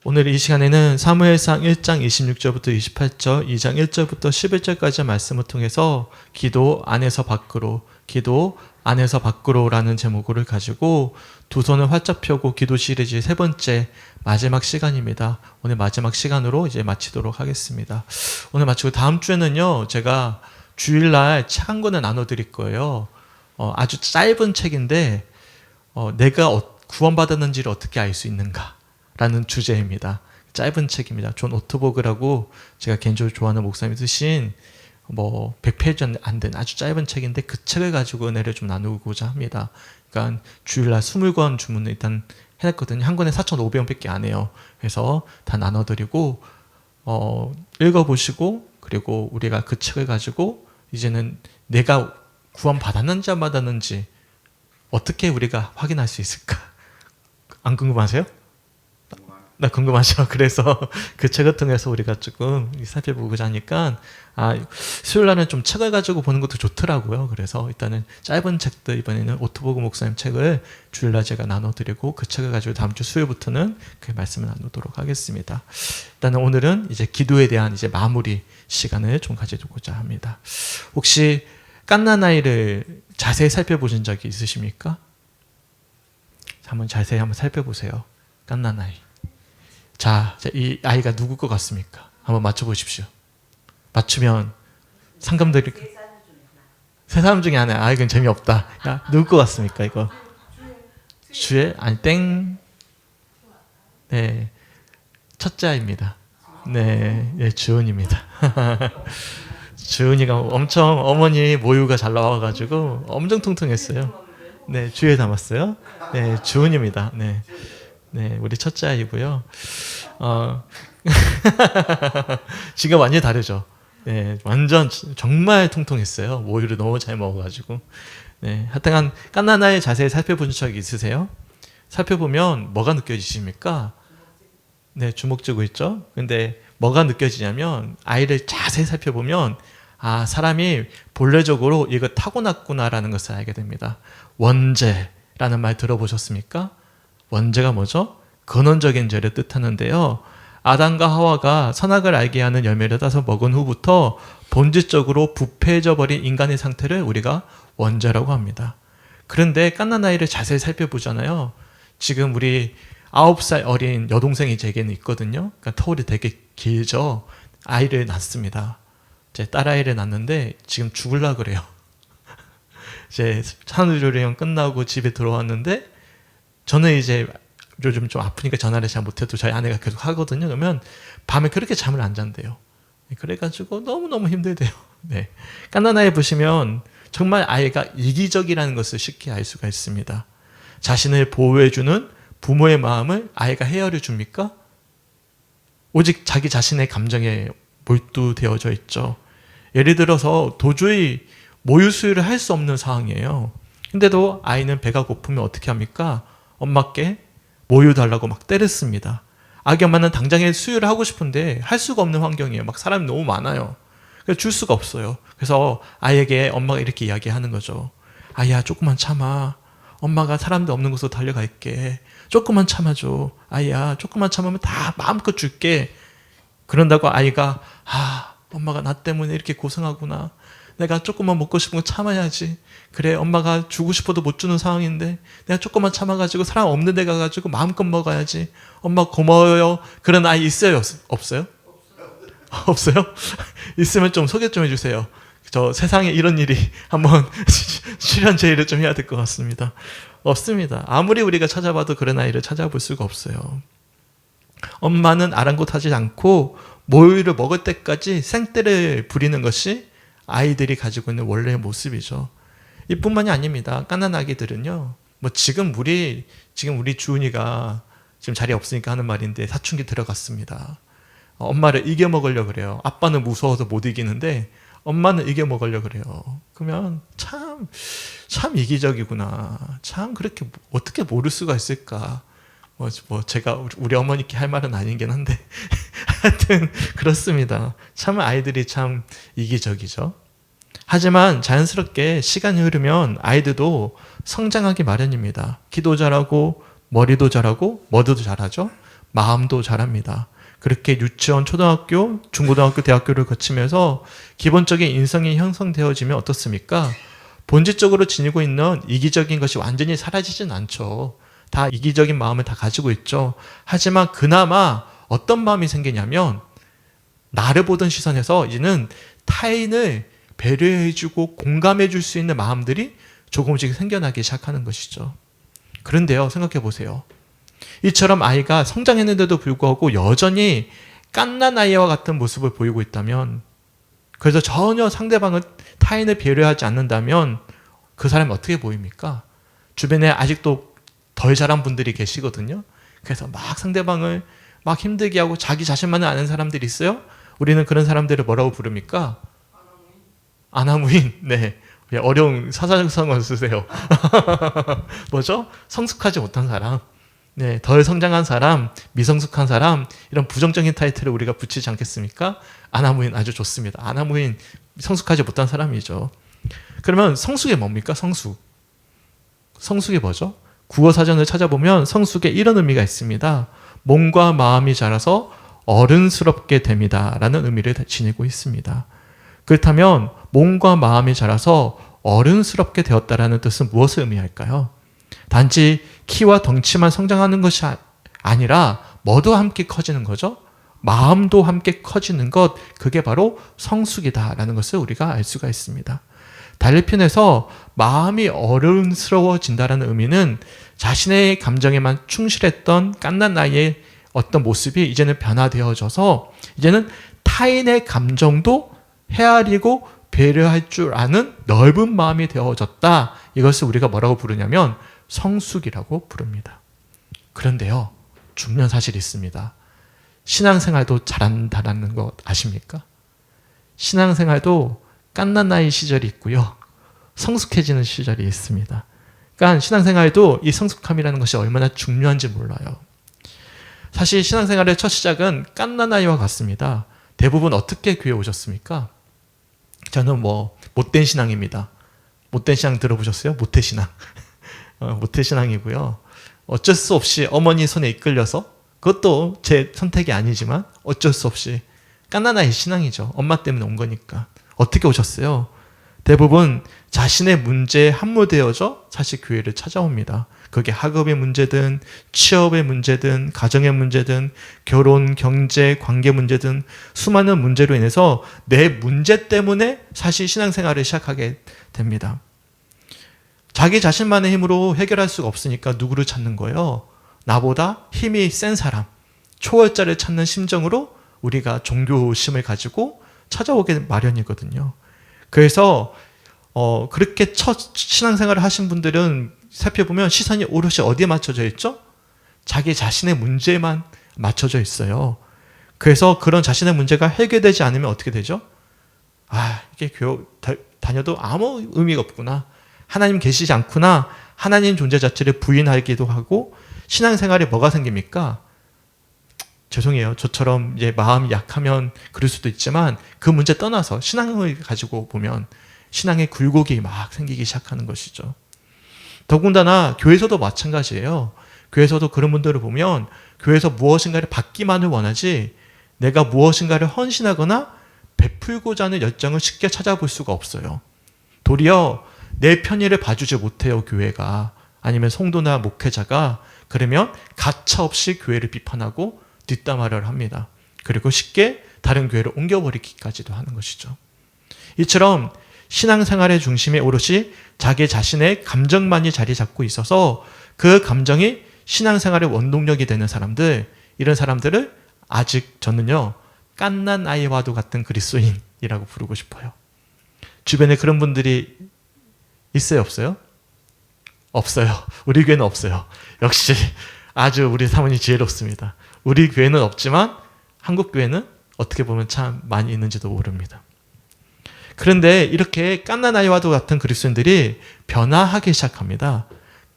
오늘 이 시간에는 사무엘상 1장 26절부터 28절, 2장 1절부터 11절까지 말씀을 통해서 기도 안에서 밖으로, 기도 안에서 밖으로라는 제목을 가지고 두 손을 활짝 펴고 기도 시리즈 세 번째 마지막 시간입니다. 오늘 마지막 시간으로 이제 마치도록 하겠습니다. 오늘 마치고 다음 주에는요, 제가 주일날 책 한 권을 나눠드릴 거예요. 아주 짧은 책인데 내가 구원받았는지를 어떻게 알 수 있는가 라는 주제입니다. 짧은 책입니다. 존 오토보그라고 제가 개인적으로 좋아하는 목사님이 쓰신 100페이지 안 된 아주 짧은 책인데 그 책을 가지고 은혜를 좀 나누고자 합니다. 그러니까 주일날 20권 주문을 일단 해놨거든요. 한 권에 4,500원밖에 안 해요. 그래서 다 나눠드리고 읽어보시고, 그리고 우리가 그 책을 가지고 이제는 내가 구원 받았는지 안 받았는지 어떻게 우리가 확인할 수 있을까? 안 궁금하세요? 나 궁금하죠. 그래서 그 책을 통해서 우리가 조금 살펴보고자 하니까 수요일날은 좀 책을 가지고 보는 것도 좋더라고요. 그래서 일단은 짧은 책들 이번에는 오토보그 목사님 책을 주일날 제가 나눠드리고 그 책을 가지고 다음 주 수요일부터는 그 말씀을 나누도록 하겠습니다. 일단은 오늘은 이제 기도에 대한 이제 마무리 시간을 좀 가지고자 합니다. 혹시 깐나나이를 자세히 살펴보신 적이 있으십니까? 한번 자세히 한번 살펴보세요. 깐나나이. 자, 이 아이가 누구 것 같습니까? 한번 맞춰보십시오. 맞추면 상금 드릴게요. 세 사람 중에 하나. 이건 재미없다. 야, 누구 것 같습니까, 이거? 주의? 아니, 땡. 네. 첫째 아이입니다. 네, 주은입니다. 주은이가 엄청 어머니 모유가 잘 나와가지고 엄청 통통했어요. 네, 주에 담았어요. 네, 주은입니다. 네. 네, 우리 첫째 아이고요. 지금 완전히 다르죠. 네, 완전 정말 통통했어요. 모유를 너무 잘 먹어가지고. 네, 하여튼 깐나나의 자세히 살펴본 적이 있으세요? 살펴보면 뭐가 느껴지십니까? 네, 주먹 쥐고 있죠. 근데 뭐가 느껴지냐면 아이를 자세히 살펴보면 사람이 본래적으로 이거 타고났구나라는 것을 알게 됩니다. 원죄라는 말 들어보셨습니까? 원죄가 뭐죠? 근원적인 죄를 뜻하는데요. 아담과 하와가 선악을 알게 하는 열매를 따서 먹은 후부터 본질적으로 부패해져 버린 인간의 상태를 우리가 원죄라고 합니다. 그런데 깐나나이를 자세히 살펴보잖아요. 지금 우리 9살 어린 여동생이 제게는 있거든요. 그러니까 터울이 되게 길죠. 아이를 낳습니다. 제 딸아이를 낳는데 지금 죽으려고 그래요. 이제 산후조리원 끝나고 집에 들어왔는데 저는 이제 요즘 좀 아프니까 전화를 잘 못해도 저희 아내가 계속 하거든요. 그러면 밤에 그렇게 잠을 안 잔대요. 그래가지고 너무너무 힘들대요. 네. 깐나나에 보시면 정말 아이가 이기적이라는 것을 쉽게 알 수가 있습니다. 자신을 보호해주는 부모의 마음을 아이가 헤아려 줍니까? 오직 자기 자신의 감정에 몰두되어져 있죠. 예를 들어서 도저히 모유 수유를 할 수 없는 상황이에요. 근데도 아이는 배가 고프면 어떻게 합니까? 엄마께 모유 달라고 막 때렸습니다. 아기 엄마는 당장에 수유를 하고 싶은데 할 수가 없는 환경이에요. 막 사람이 너무 많아요. 그래서 줄 수가 없어요. 그래서 아이에게 엄마가 이렇게 이야기하는 거죠. 아이야, 조금만 참아. 엄마가 사람도 없는 곳으로 달려갈게. 조금만 참아줘. 아이야, 조금만 참으면 다 마음껏 줄게. 그런다고 아이가 엄마가 나 때문에 이렇게 고생하구나. 내가 조금만 먹고 싶은 거 참아야지. 그래, 엄마가 주고 싶어도 못 주는 상황인데 내가 조금만 참아가지고 사람 없는 데 가가지고 마음껏 먹어야지. 엄마 고마워요. 그런 아이 있어요? 없어요? 없어요? 있으면 좀 소개 좀 해주세요. 저 세상에 이런 일이 한번 출연 제의를 좀 해야 될 것 같습니다. 없습니다. 아무리 우리가 찾아봐도 그런 아이를 찾아볼 수가 없어요. 엄마는 아랑곳하지 않고 모유를 먹을 때까지 생떼를 부리는 것이 아이들이 가지고 있는 원래의 모습이죠. 이뿐만이 아닙니다. 깐난 아기들은요. 지금 우리 주은이가 지금 자리에 없으니까 하는 말인데 사춘기 들어갔습니다. 엄마를 이겨 먹으려고 그래요. 아빠는 무서워서 못 이기는데 엄마는 이겨 먹으려고 그래요. 그러면 참 이기적이구나. 참 그렇게 어떻게 모를 수가 있을까. 제가 우리 어머니께 할 말은 아니긴 한데 하여튼 그렇습니다. 참 아이들이 참 이기적이죠. 하지만 자연스럽게 시간이 흐르면 아이들도 성장하기 마련입니다. 키도 자라고 머리도 자라고 뭐도 잘하죠. 마음도 자랍니다. 그렇게 유치원, 초등학교, 중고등학교, 대학교를 거치면서 기본적인 인성이 형성되어지면 어떻습니까? 본질적으로 지니고 있는 이기적인 것이 완전히 사라지진 않죠. 다 이기적인 마음을 다 가지고 있죠. 하지만 그나마 어떤 마음이 생기냐면 나를 보던 시선에서 이제는 타인을 배려해주고 공감해줄 수 있는 마음들이 조금씩 생겨나기 시작하는 것이죠. 그런데요, 생각해 보세요. 이처럼 아이가 성장했는데도 불구하고 여전히 갓난 아이와 같은 모습을 보이고 있다면, 그래서 전혀 상대방을 타인을 배려하지 않는다면 그 사람이 어떻게 보입니까? 주변에 아직도 덜 자란 분들이 계시거든요. 그래서 막 상대방을 막 힘들게 하고 자기 자신만을 아는 사람들이 있어요. 우리는 그런 사람들을 뭐라고 부릅니까? 아나무인. 네. 어려운 사자성어를 쓰세요. 뭐죠? 성숙하지 못한 사람. 네, 덜 성장한 사람, 미성숙한 사람, 이런 부정적인 타이틀을 우리가 붙이지 않겠습니까? 아나무인 아주 좋습니다. 아나무인, 성숙하지 못한 사람이죠. 그러면 성숙이 뭡니까? 성숙. 성숙이 뭐죠? 국어사전을 찾아보면 성숙에 이런 의미가 있습니다. 몸과 마음이 자라서 어른스럽게 됩니다. 라는 의미를 지니고 있습니다. 그렇다면 몸과 마음이 자라서 어른스럽게 되었다라는 뜻은 무엇을 의미할까요? 단지 키와 덩치만 성장하는 것이 아니라 뭐도 함께 커지는 거죠? 마음도 함께 커지는 것, 그게 바로 성숙이다라는 것을 우리가 알 수가 있습니다. 달리 편에서 마음이 어른스러워진다라는 의미는 자신의 감정에만 충실했던 갓난 나이의 어떤 모습이 이제는 변화되어져서 이제는 타인의 감정도 헤아리고 배려할 줄 아는 넓은 마음이 되어졌다. 이것을 우리가 뭐라고 부르냐면 성숙이라고 부릅니다. 그런데요, 중요한 사실이 있습니다. 신앙생활도 잘한다는 것 아십니까? 신앙생활도 갓난 나이 시절이 있고요, 성숙해지는 시절이 있습니다. 그러니까 신앙생활도 이 성숙함이라는 것이 얼마나 중요한지 몰라요. 사실 신앙생활의 첫 시작은 갓난 나이와 같습니다. 대부분 어떻게 교회 오셨습니까? 저는 못된 신앙입니다. 못된 신앙 들어보셨어요? 모태신앙. 모태신앙이고요. 어쩔 수 없이 어머니 손에 이끌려서, 그것도 제 선택이 아니지만 어쩔 수 없이 갓난 아이 신앙이죠. 엄마 때문에 온 거니까. 어떻게 오셨어요? 대부분 자신의 문제에 함몰되어져 사실 교회를 찾아옵니다. 그게 학업의 문제든 취업의 문제든 가정의 문제든 결혼, 경제, 관계 문제든 수많은 문제로 인해서 내 문제 때문에 사실 신앙생활을 시작하게 됩니다. 자기 자신만의 힘으로 해결할 수가 없으니까 누구를 찾는 거예요? 나보다 힘이 센 사람, 초월자를 찾는 심정으로 우리가 종교심을 가지고 찾아오게 마련이거든요. 그래서 그렇게 첫 신앙생활을 하신 분들은 살펴보면 시선이 오롯이 어디에 맞춰져 있죠? 자기 자신의 문제만 맞춰져 있어요. 그래서 그런 자신의 문제가 해결되지 않으면 어떻게 되죠? 이게 교회 다녀도 아무 의미가 없구나. 하나님 계시지 않구나. 하나님 존재 자체를 부인하기도 하고, 신앙생활에 뭐가 생깁니까? 죄송해요. 저처럼 이제 마음이 약하면 그럴 수도 있지만 그 문제 떠나서 신앙을 가지고 보면 신앙의 굴곡이 막 생기기 시작하는 것이죠. 더군다나 교회에서도 마찬가지예요. 교회에서도 그런 분들을 보면 교회에서 무엇인가를 받기만을 원하지 내가 무엇인가를 헌신하거나 베풀고자 하는 열정을 쉽게 찾아볼 수가 없어요. 도리어 내 편의를 봐주지 못해요, 교회가. 아니면 성도나 목회자가. 그러면 가차없이 교회를 비판하고 뒷담화를 합니다. 그리고 쉽게 다른 교회로 옮겨버리기까지도 하는 것이죠. 이처럼 신앙생활의 중심에 오롯이 자기 자신의 감정만이 자리 잡고 있어서 그 감정이 신앙생활의 원동력이 되는 사람들, 이런 사람들을 아직 저는요, 갓난 아이와도 같은 그리스도인이라고 부르고 싶어요. 주변에 그런 분들이 있어요, 없어요? 없어요. 우리 교회는 없어요. 역시 아주 우리 사모님 지혜롭습니다. 우리 교회는 없지만 한국 교회는 어떻게 보면 참 많이 있는지도 모릅니다. 그런데 이렇게 갓난 아이와도 같은 그리스도인들이 변화하기 시작합니다.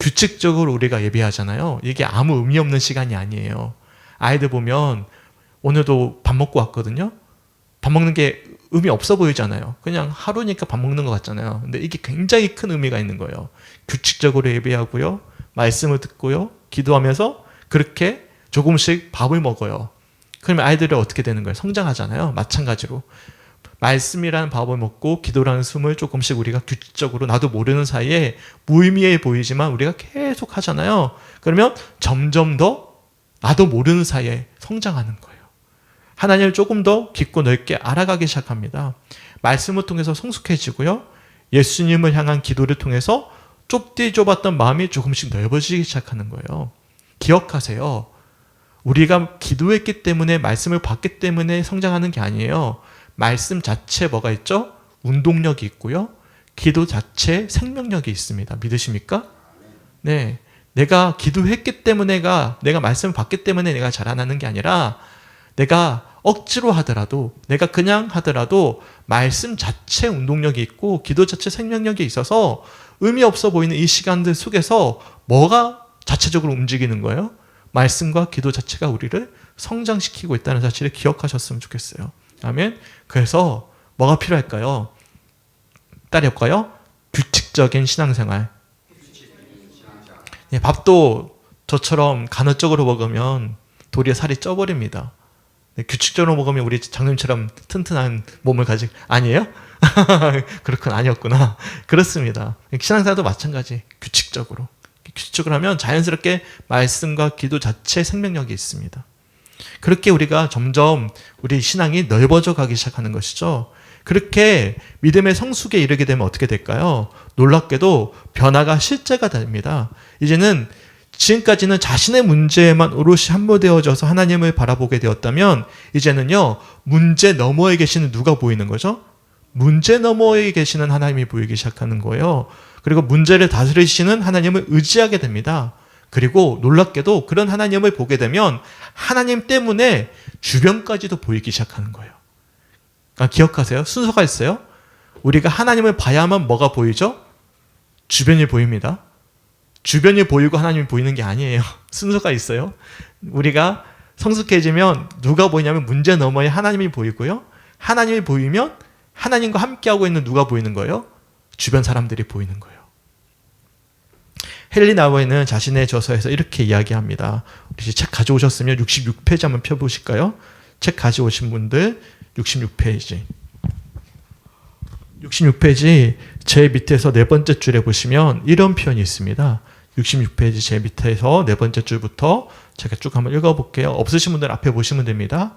규칙적으로 우리가 예배하잖아요. 이게 아무 의미 없는 시간이 아니에요. 아이들 보면 오늘도 밥 먹고 왔거든요. 밥 먹는 게 의미 없어 보이잖아요. 그냥 하루니까 밥 먹는 것 같잖아요. 근데 이게 굉장히 큰 의미가 있는 거예요. 규칙적으로 예배하고요, 말씀을 듣고요, 기도하면서 그렇게 조금씩 밥을 먹어요. 그러면 아이들이 어떻게 되는 거예요? 성장하잖아요. 마찬가지로. 말씀이라는 밥을 먹고 기도라는 숨을 조금씩 우리가 규칙적으로 나도 모르는 사이에 무의미해 보이지만 우리가 계속 하잖아요. 그러면 점점 더 나도 모르는 사이에 성장하는 거예요. 하나님을 조금 더 깊고 넓게 알아가기 시작합니다. 말씀을 통해서 성숙해지고요. 예수님을 향한 기도를 통해서 좁디 좁았던 마음이 조금씩 넓어지기 시작하는 거예요. 기억하세요. 우리가 기도했기 때문에 말씀을 받기 때문에 성장하는 게 아니에요. 말씀 자체에 뭐가 있죠? 운동력이 있고요. 기도 자체에 생명력이 있습니다. 믿으십니까? 네. 내가 기도했기 때문에 내가 말씀을 받기 때문에 내가 자라나는 게 아니라 내가 억지로 하더라도 내가 그냥 하더라도 말씀 자체 운동력이 있고 기도 자체 생명력이 있어서 의미 없어 보이는 이 시간들 속에서 뭐가 자체적으로 움직이는 거예요? 말씀과 기도 자체가 우리를 성장시키고 있다는 사실을 기억하셨으면 좋겠어요. 아멘. 그래서 뭐가 필요할까요? 딸이 없까요? 규칙적인 신앙생활. 예, 밥도 저처럼 간헐적으로 먹으면 도리어 살이 쪄버립니다. 네, 규칙적으로 먹으면 우리 장님처럼 튼튼한 몸을 아니에요? 그렇군, 아니었구나. 그렇습니다. 신앙생활도 마찬가지. 규칙적으로 하면 자연스럽게 말씀과 기도 자체의 생명력이 있습니다. 그렇게 우리가 점점 우리 신앙이 넓어져 가기 시작하는 것이죠. 그렇게 믿음의 성숙에 이르게 되면 어떻게 될까요? 놀랍게도 변화가 실제가 됩니다. 이제는 지금까지는 자신의 문제에만 오롯이 함몰되어져서 하나님을 바라보게 되었다면 이제는요, 문제 너머에 계시는 누가 보이는 거죠? 문제 너머에 계시는 하나님이 보이기 시작하는 거예요. 그리고 문제를 다스리시는 하나님을 의지하게 됩니다. 그리고 놀랍게도 그런 하나님을 보게 되면 하나님 때문에 주변까지도 보이기 시작하는 거예요. 그러니까 기억하세요. 순서가 있어요. 우리가 하나님을 봐야만 뭐가 보이죠? 주변이 보입니다. 주변이 보이고 하나님이 보이는 게 아니에요. 순서가 있어요. 우리가 성숙해지면 누가 보이냐면 문제 너머에 하나님이 보이고요. 하나님이 보이면 하나님과 함께하고 있는 누가 보이는 거예요? 주변 사람들이 보이는 거예요. 헨리 나우에는 자신의 저서에서 이렇게 이야기합니다. 우리 책 가져오셨으면 66페이지 한번 펴보실까요? 책 가져오신 분들 66페이지. 66페이지 제 밑에서 네 번째 줄에 보시면 이런 표현이 있습니다. 66페이지 제 밑에서 네 번째 줄부터 제가 쭉 한번 읽어볼게요. 없으신 분들 앞에 보시면 됩니다.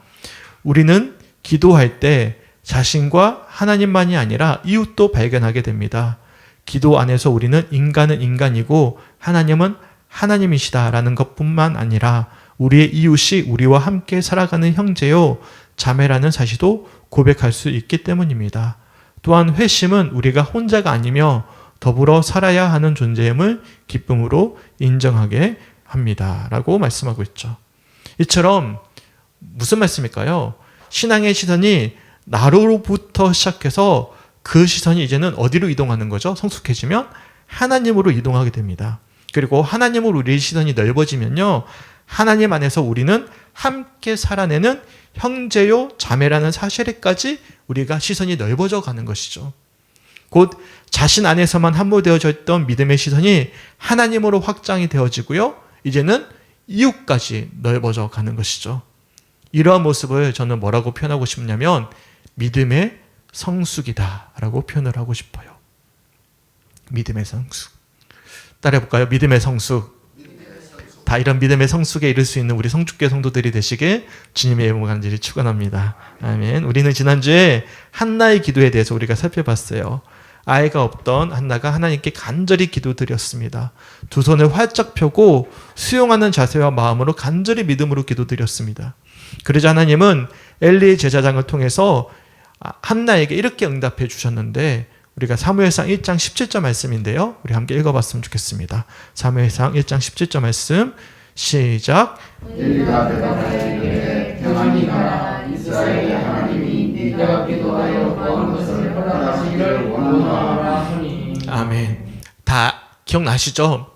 우리는 기도할 때 자신과 하나님만이 아니라 이웃도 발견하게 됩니다. 기도 안에서 우리는 인간은 인간이고 하나님은 하나님이시다라는 것뿐만 아니라 우리의 이웃이 우리와 함께 살아가는 형제요 자매라는 사실도 고백할 수 있기 때문입니다. 또한 회심은 우리가 혼자가 아니며 더불어 살아야 하는 존재임을 기쁨으로 인정하게 합니다. 라고 말씀하고 있죠. 이처럼 무슨 말씀일까요? 신앙의 시선이 나로부터 시작해서 그 시선이 이제는 어디로 이동하는 거죠? 성숙해지면 하나님으로 이동하게 됩니다. 그리고 하나님으로 우리의 시선이 넓어지면요, 하나님 안에서 우리는 함께 살아내는 형제요 자매라는 사실에까지 우리가 시선이 넓어져 가는 것이죠. 곧 자신 안에서만 함몰되어져 있던 믿음의 시선이 하나님으로 확장이 되어지고요, 이제는 이웃까지 넓어져 가는 것이죠. 이러한 모습을 저는 뭐라고 표현하고 싶냐면 믿음의 성숙이다 라고 표현을 하고 싶어요. 믿음의 성숙. 따라해볼까요? 믿음의 성숙. 다 이런 믿음의 성숙에 이를 수 있는 우리 성축교회 성도들이 되시길 주님의 이름으로 간절히 축원합니다. 아멘. 우리는 지난주에 한나의 기도에 대해서 우리가 살펴봤어요. 아이가 없던 한나가 하나님께 간절히 기도드렸습니다. 두 손을 활짝 펴고 수용하는 자세와 마음으로 간절히 믿음으로 기도드렸습니다. 그러자 하나님은 엘리의 제사장을 통해서 한나에게 이렇게 응답해 주셨는데, 우리가 사무엘상 1장 17절 말씀인데요, 우리 함께 읽어봤으면 좋겠습니다. 사무엘상 1장 17절 말씀 시작. 엘리가 대답하되 평안히 가라. 이스라엘의 하나님이 네가 기도하여 구한 것을 허락하시기를 원하노라 하니. 아멘. 다 기억나시죠?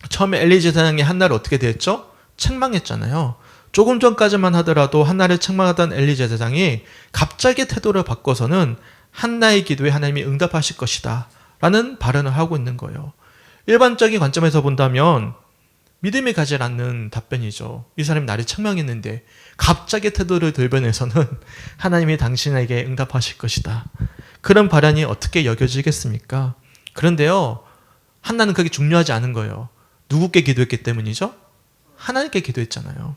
처음에 엘리 제사장이 한나를 어떻게 대했죠? 책망했잖아요. 조금 전까지만 하더라도 한나를 책망하던 엘리 제사장이 갑자기 태도를 바꿔서는 한나의 기도에 하나님이 응답하실 것이다 라는 발언을 하고 있는 거예요. 일반적인 관점에서 본다면 믿음이 가지 않는 답변이죠. 이 사람이 나를 책망했는데 갑자기 태도를 돌변해서는 하나님이 당신에게 응답하실 것이다. 그런 발언이 어떻게 여겨지겠습니까? 그런데요, 한나는 그게 중요하지 않은 거예요. 누구께 기도했기 때문이죠? 하나님께 기도했잖아요.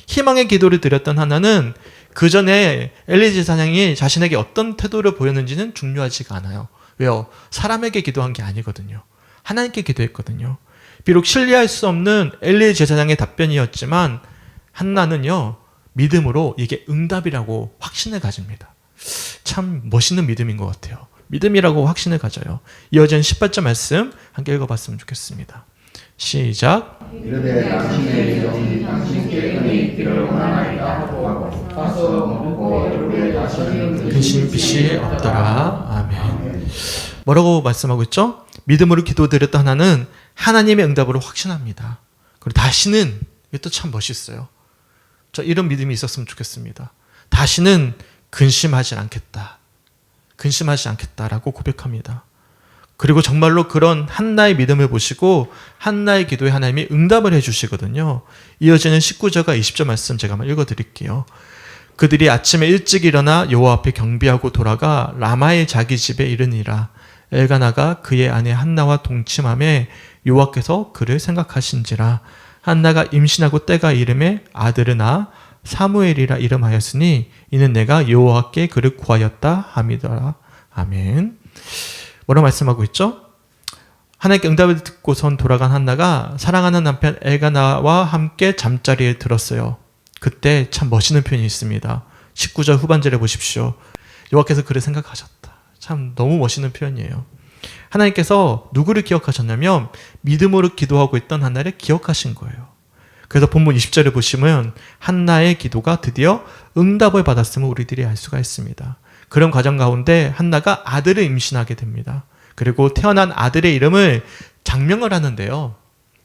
희망의 기도를 드렸던 하나는 그 전에 엘리 제사장이 자신에게 어떤 태도를 보였는지는 중요하지가 않아요. 왜요? 사람에게 기도한 게 아니거든요. 하나님께 기도했거든요. 비록 신뢰할 수 없는 엘리 제사장의 답변이었지만 한나는요, 믿음으로 이게 응답이라고 확신을 가집니다. 참 멋있는 믿음인 것 같아요. 믿음이라고 확신을 가져요. 이어진 18절 말씀 함께 읽어봤으면 좋겠습니다. 시작. 이르되 당신의 영이 당신께 은혜 있기를 원하나이다 하고 가서 먹고 얼굴에 다시는 근심 빛이 없더라. 아멘. 뭐라고 말씀하고 있죠? 믿음으로 기도드렸던 하나는 하나님의 응답으로 확신합니다. 그리고 다시는, 이것도 참 멋있어요. 저 이런 믿음이 있었으면 좋겠습니다. 다시는 근심하지 않겠다. 근심하지 않겠다라고 고백합니다. 그리고 정말로 그런 한나의 믿음을 보시고 한나의 기도에 하나님이 응답을 해주시거든요. 이어지는 19절과 20절 말씀 제가 한번 읽어드릴게요. 그들이 아침에 일찍 일어나 여호와 앞에 경배하고 돌아가 라마의 자기 집에 이르니라. 엘가나가 그의 아내 한나와 동침함에 여호와께서 그를 생각하신지라. 한나가 임신하고 때가 이름에 아들을 낳아 사무엘이라 이름하였으니 이는 내가 여호와께 그를 구하였다 함이더라. 아멘. 뭐라 말씀하고 있죠? 하나님께 응답을 듣고선 돌아간 한나가 사랑하는 남편 엘가나와 함께 잠자리에 들었어요. 그때 참 멋있는 표현이 있습니다. 19절 후반절에 보십시오. 여호와께서 그를 생각하셨다. 참 너무 멋있는 표현이에요. 하나님께서 누구를 기억하셨냐면 믿음으로 기도하고 있던 한나를 기억하신 거예요. 그래서 본문 20절을 보시면 한나의 기도가 드디어 응답을 받았음을 우리들이 알 수가 있습니다. 그런 과정 가운데 한나가 아들을 임신하게 됩니다. 그리고 태어난 아들의 이름을 장명을 하는데요.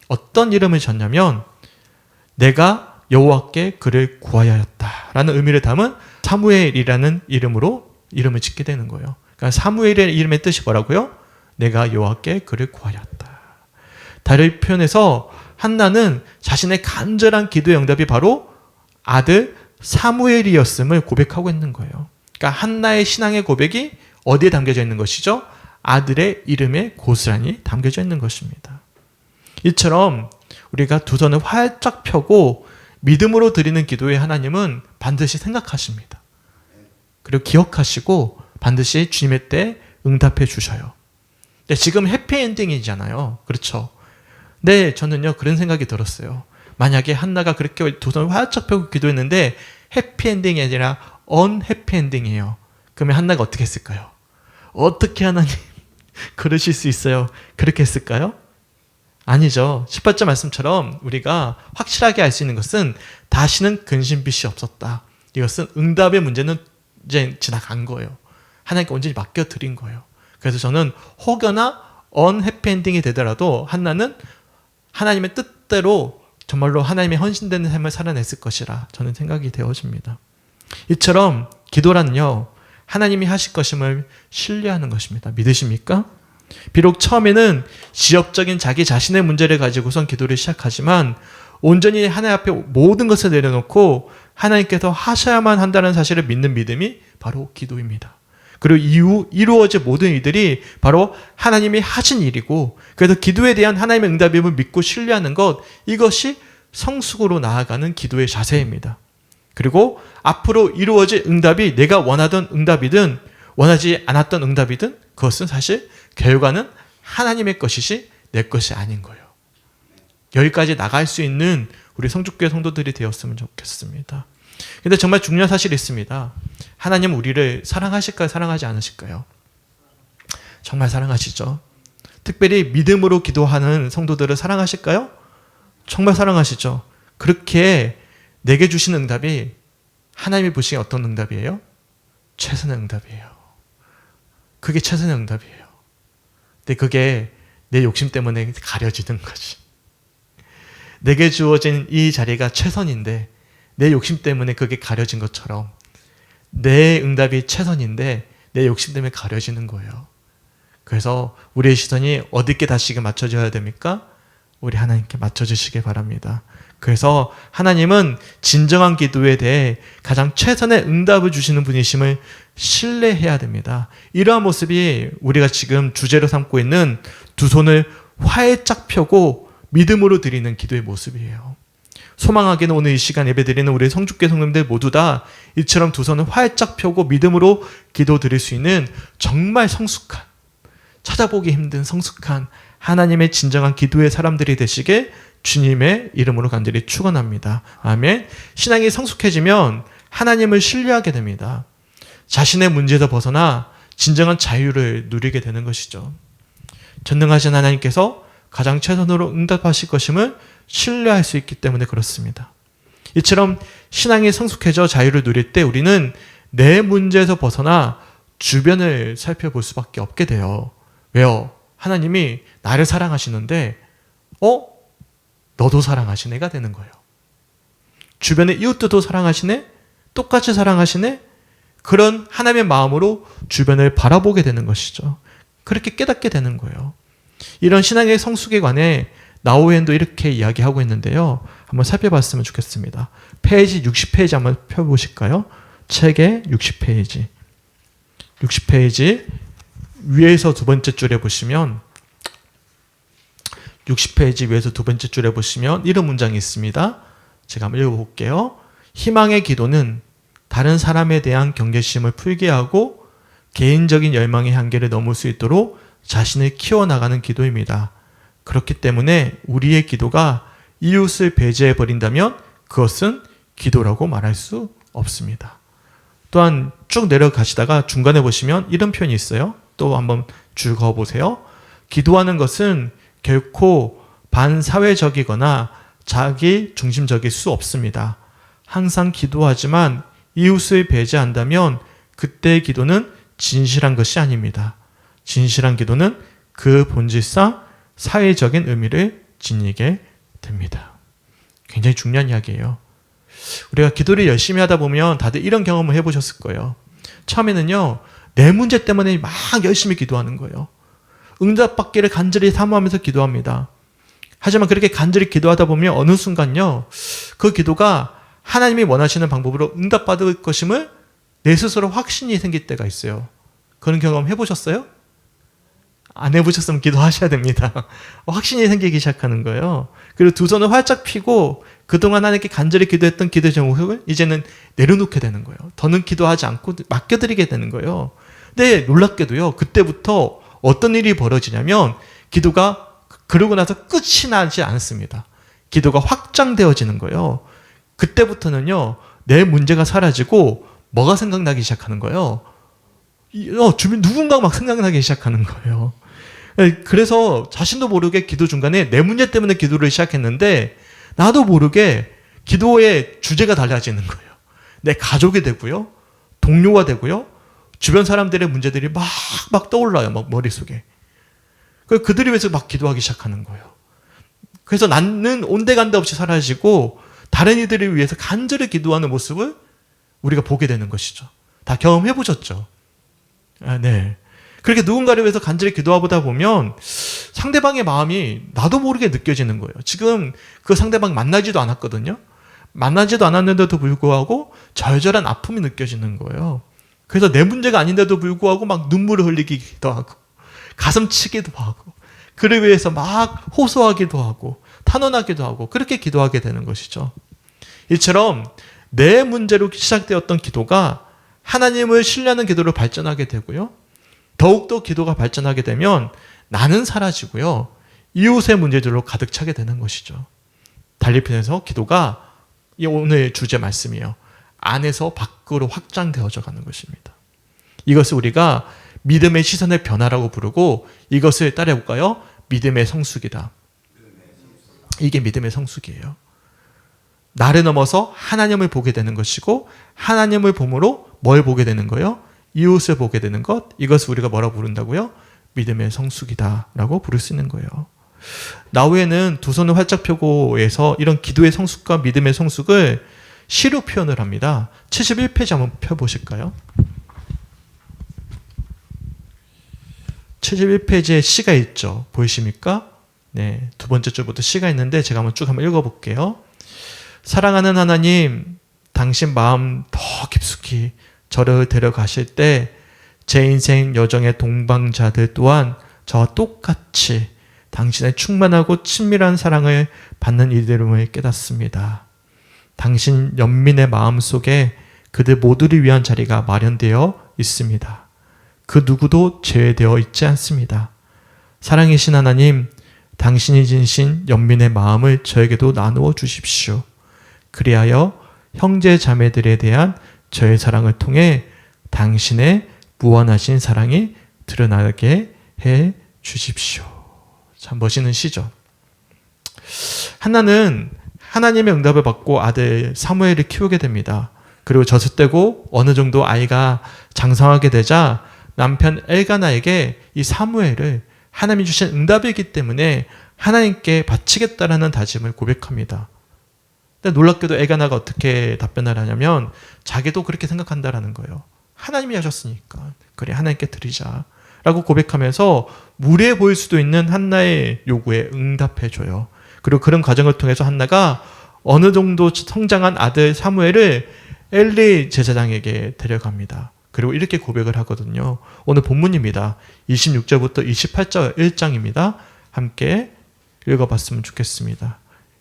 어떤 이름을 졌냐면 내가 여호와께 그를 구하였다라는 의미를 담은 사무엘이라는 이름으로 이름을 짓게 되는 거예요. 그러니까 사무엘의 이름의 뜻이 뭐라고요? 내가 여호와께 그를 구하였다. 다른 표현에서 한나는 자신의 간절한 기도의 응답이 바로 아들 사무엘이었음을 고백하고 있는 거예요. 그러니까 한나의 신앙의 고백이 어디에 담겨져 있는 것이죠? 아들의 이름에 고스란히 담겨져 있는 것입니다. 이처럼 우리가 두 손을 활짝 펴고 믿음으로 드리는 기도에 하나님은 반드시 생각하십니다. 그리고 기억하시고 반드시 주님의 때 응답해 주셔요. 근데 지금 해피엔딩이잖아요. 그렇죠? 네, 저는요 그런 생각이 들었어요. 만약에 한나가 그렇게 두 손을 활짝 펴고 기도했는데 해피엔딩이 아니라 언해피엔딩이에요. 그러면 한나가 어떻게 했을까요? 어떻게 하나님 그러실 수 있어요? 그렇게 했을까요? 아니죠. 18절 말씀처럼 우리가 확실하게 알 수 있는 것은 다시는 근심빛이 없었다. 이것은 응답의 문제는 이제 지나간 거예요. 하나님께 온전히 맡겨드린 거예요. 그래서 저는 혹여나 언해피엔딩이 되더라도 한나는 하나님의 뜻대로 정말로 하나님의 헌신되는 삶을 살아냈을 것이라 저는 생각이 되어집니다. 이처럼 기도란요 하나님이 하실 것임을 신뢰하는 것입니다. 믿으십니까? 비록 처음에는 지역적인 자기 자신의 문제를 가지고선 기도를 시작하지만 온전히 하나님 앞에 모든 것을 내려놓고 하나님께서 하셔야만 한다는 사실을 믿는 믿음이 바로 기도입니다. 그리고 이루어질 모든 일들이 바로 하나님이 하신 일이고, 그래서 기도에 대한 하나님의 응답임을 믿고 신뢰하는 것, 이것이 성숙으로 나아가는 기도의 자세입니다. 그리고 앞으로 이루어질 응답이 내가 원하던 응답이든 원하지 않았던 응답이든 그것은 사실 결과는 하나님의 것이지 내 것이 아닌 거예요. 여기까지 나갈 수 있는 우리 성죽교회 성도들이 되었으면 좋겠습니다. 근데 정말 중요한 사실이 있습니다. 하나님 우리를 사랑하실까요? 사랑하지 않으실까요? 정말 사랑하시죠. 특별히 믿음으로 기도하는 성도들을 사랑하실까요? 정말 사랑하시죠. 그렇게 내게 주신 응답이 하나님이 보시기에 어떤 응답이에요? 최선의 응답이에요. 그게 최선의 응답이에요. 근데 그게 내 욕심 때문에 가려지는 거지. 내게 주어진 이 자리가 최선인데 내 욕심 때문에 그게 가려진 것처럼 내 응답이 최선인데 내 욕심 때문에 가려지는 거예요. 그래서 우리의 시선이 어디께 다시금 맞춰져야 됩니까? 우리 하나님께 맞춰주시기 바랍니다. 그래서 하나님은 진정한 기도에 대해 가장 최선의 응답을 주시는 분이심을 신뢰해야 됩니다. 이러한 모습이 우리가 지금 주제로 삼고 있는 두 손을 활짝 펴고 믿음으로 드리는 기도의 모습이에요. 소망하기는 오늘 이 시간 예배드리는 우리 성주교 성도님들 모두 다 이처럼 두 손을 활짝 펴고 믿음으로 기도 드릴 수 있는 정말 성숙한, 찾아보기 힘든 성숙한 하나님의 진정한 기도의 사람들이 되시길 주님의 이름으로 간절히 축원합니다. 아멘. 신앙이 성숙해지면 하나님을 신뢰하게 됩니다. 자신의 문제에서 벗어나 진정한 자유를 누리게 되는 것이죠. 전능하신 하나님께서 가장 최선으로 응답하실 것임을 신뢰할 수 있기 때문에 그렇습니다. 이처럼 신앙이 성숙해져 자유를 누릴 때 우리는 내 문제에서 벗어나 주변을 살펴볼 수밖에 없게 돼요. 왜요? 하나님이 나를 사랑하시는데 너도 사랑하신 애가 되는 거예요. 주변의 이웃들도 사랑하시네? 똑같이 사랑하시네? 그런 하나님의 마음으로 주변을 바라보게 되는 것이죠. 그렇게 깨닫게 되는 거예요. 이런 신앙의 성숙에 관해 나우엔도 이렇게 이야기하고 있는데요. 한번 살펴봤으면 좋겠습니다. 페이지 60페이지 한번 펴보실까요? 책의 60페이지. 60페이지 위에서 두 번째 줄에 보시면 60페이지 위에서 두 번째 줄에 보시면 이런 문장이 있습니다. 제가 한번 읽어볼게요. 희망의 기도는 다른 사람에 대한 경계심을 풀게 하고 개인적인 열망의 한계를 넘을 수 있도록 자신을 키워나가는 기도입니다. 그렇기 때문에 우리의 기도가 이웃을 배제해 버린다면 그것은 기도라고 말할 수 없습니다. 또한 쭉 내려가시다가 중간에 보시면 이런 표현이 있어요. 또 한번 줄 그어보세요. 기도하는 것은 결코 반사회적이거나 자기 중심적일 수 없습니다. 항상 기도하지만 이웃을 배제한다면 그때의 기도는 진실한 것이 아닙니다. 진실한 기도는 그 본질상 사회적인 의미를 지니게 됩니다. 굉장히 중요한 이야기예요. 우리가 기도를 열심히 하다 보면 다들 이런 경험을 해보셨을 거예요. 처음에는요, 내 문제 때문에 막 열심히 기도하는 거예요. 응답받기를 간절히 사모하면서 기도합니다. 하지만 그렇게 간절히 기도하다 보면 어느 순간요, 그 기도가 하나님이 원하시는 방법으로 응답받을 것임을 내 스스로 확신이 생길 때가 있어요. 그런 경험 해보셨어요? 안 해보셨으면 기도하셔야 됩니다. 확신이 생기기 시작하는 거예요. 그리고 두 손을 활짝 펴고 그동안 하나님께 간절히 기도했던 기도 제목을 이제는 내려놓게 되는 거예요. 더는 기도하지 않고 맡겨드리게 되는 거예요. 근데 놀랍게도요, 그때부터 어떤 일이 벌어지냐면 기도가 그러고 나서 끝이 나지 않습니다. 기도가 확장되어지는 거예요. 그때부터는요, 내 문제가 사라지고 뭐가 생각나기 시작하는 거예요. 주변 누군가가 막 생각나기 시작하는 거예요. 그래서 자신도 모르게 기도 중간에 내 문제 때문에 기도를 시작했는데 나도 모르게 기도의 주제가 달라지는 거예요. 내 가족이 되고요, 동료가 되고요, 주변 사람들의 문제들이 막 떠올라요, 막 머릿속에. 그들을 위해서 막 기도하기 시작하는 거예요. 그래서 나는 온데간데 없이 사라지고 다른 이들을 위해서 간절히 기도하는 모습을 우리가 보게 되는 것이죠. 다 경험해 보셨죠? 네. 그렇게 누군가를 위해서 간절히 기도하다 보면 상대방의 마음이 나도 모르게 느껴지는 거예요. 지금 그 상대방 만나지도 않았거든요. 만나지도 않았는데도 불구하고 절절한 아픔이 느껴지는 거예요. 그래서 내 문제가 아닌데도 불구하고 막 눈물을 흘리기도 하고 가슴 치기도 하고 그를 위해서 막 호소하기도 하고 탄원하기도 하고 그렇게 기도하게 되는 것이죠. 이처럼 내 문제로 시작되었던 기도가 하나님을 신뢰하는 기도로 발전하게 되고요. 더욱더 기도가 발전하게 되면 나는 사라지고요, 이웃의 문제들로 가득 차게 되는 것이죠. 달리 표현해서 기도가 오늘 주제 말씀이에요. 안에서 밖으로 확장되어져 가는 것입니다. 이것을 우리가 믿음의 시선의 변화라고 부르고 이것을 따라해볼까요? 믿음의 성숙이다. 이게 믿음의 성숙이에요. 나를 넘어서 하나님을 보게 되는 것이고 하나님을 봄으로 뭘 보게 되는 거예요? 이웃을 보게 되는 것. 이것을 우리가 뭐라고 부른다고요? 믿음의 성숙이다라고 부를 수 있는 거예요. 나후에는 두 손을 활짝 펴고에서 이런 기도의 성숙과 믿음의 성숙을 시로 표현을 합니다. 71페이지 한번 펴보실까요? 71페이지에 시가 있죠. 보이십니까? 네, 두 번째 줄부터 시가 있는데 제가 한번 읽어볼게요. 사랑하는 하나님, 당신 마음 더 깊숙이 저를 데려가실 때 제 인생 여정의 동방자들 또한 저와 똑같이 당신의 충만하고 친밀한 사랑을 받는 이름을 깨닫습니다. 당신 연민의 마음 속에 그들 모두를 위한 자리가 마련되어 있습니다. 그 누구도 제외되어 있지 않습니다. 사랑이신 하나님, 당신이 지니신 연민의 마음을 저에게도 나누어 주십시오. 그리하여 형제 자매들에 대한 저의 사랑을 통해 당신의 무한하신 사랑이 드러나게 해 주십시오. 참 멋있는 시죠. 한나는 하나님의 응답을 받고 아들 사무엘을 키우게 됩니다. 그리고 젖을 떼고 어느 정도 아이가 장성하게 되자 남편 엘가나에게 이 사무엘을 하나님이 주신 응답이기 때문에 하나님께 바치겠다라는 다짐을 고백합니다. 근데 놀랍게도 엘가나가 어떻게 답변을 하냐면 자기도 그렇게 생각한다라는 거예요. 하나님이 하셨으니까 그래 하나님께 드리자 라고 고백하면서 무례해 보일 수도 있는 한나의 요구에 응답해줘요. 그리고 그런 과정을 통해서 한나가 어느 정도 성장한 아들 사무엘을 엘리 제사장에게 데려갑니다. 그리고 이렇게 고백을 하거든요. 오늘 본문입니다. 26절부터 28절 1장입니다. 함께 읽어봤으면 좋겠습니다.